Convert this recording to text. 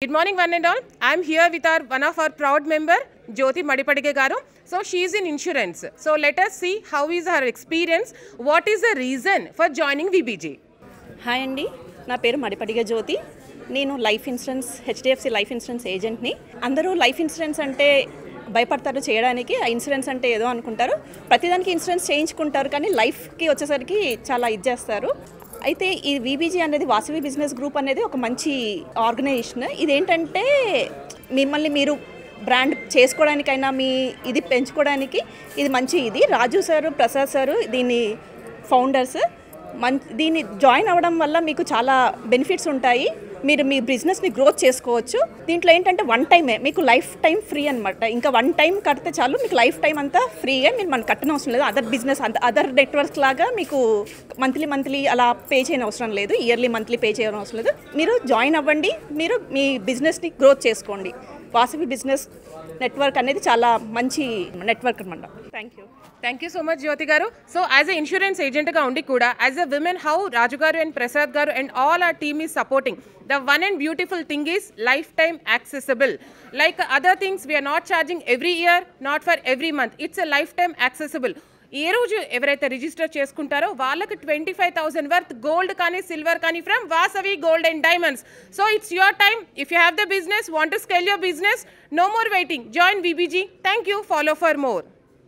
Good morning, one and all. I am here with one of our proud member, Jyoti Madipadige garu. So she is in insurance. So let us see how is her experience. What is the reason for joining VBG? Hi అండి, నా పేరు మడిపడిగ జ్యోతి. నేను life insurance HDFC life insurance ఏజెంట్ని. అందరూ life insurance అంటే భయపడతారు చేయడానికి. ఆ ఇన్సూరెన్స్ అంటే ఏదో అనుకుంటారు, ప్రతిదానికి ఇన్సూరెన్స్ చేయించుకుంటారు, కానీ లైఫ్కి వచ్చేసరికి చాలా ఇది చేస్తారు. అయితే ఈ వీబీజీ అనేది వాసవి బిజినెస్ గ్రూప్ అనేది ఒక మంచి ఆర్గనైజేషన్. ఇదేంటంటే మిమ్మల్ని మీరు బ్రాండ్ చేసుకోవడానికైనా మీ ఇది పెంచుకోవడానికి ఇది మంచి. ఇది రాజు సారు, ప్రసాద్ సారు దీని ఫౌండర్స్. దీన్ని జాయిన్ అవ్వడం వల్ల మీకు చాలా బెనిఫిట్స్ ఉంటాయి. మీరు మీ బిజినెస్ని గ్రోత్ చేసుకోవచ్చు. దీంట్లో ఏంటంటే వన్ టైమే, మీకు లైఫ్ టైం ఫ్రీ అనమాట. ఇంకా వన్ టైం కడితే చాలు, మీకు లైఫ్ టైం అంతా ఫ్రీగా, మీరు మనకు కట్టనవసరం అవసరం లేదు. అదర్ బిజినెస్ అదర్ నెట్వర్క్స్ లాగా మీకు మంత్లీ అలా పే చేయని అవసరం లేదు, ఇయర్లీ మంత్లీ పే చేయని అవసరం లేదు. మీరు జాయిన్ అవ్వండి, మీరు మీ బిజినెస్ని గ్రోత్ చేసుకోండి. వాసవి బిజినెస్ నెట్వర్క్ అనేది చాలా మంచి నెట్వర్క్ అనమాట. Thank you so much, Jyoti garu. So as a insurance agent ga undi kuda, as a women, how Raju garu and Prasad garu and all our team is supporting. The one and beautiful thing is lifetime accessible. Like other things, we are not charging every year, not for every month. It's a lifetime accessible. ఏ రోజు ఎవరైతే register చేసుకుంటారో వాళ్ళకి 25,000 worth gold కానీ silver కానీ from Vasavi gold and diamonds. So it's your time. If you have the business, want to scale your business, no more waiting. Join VBG. Thank you. Follow for more.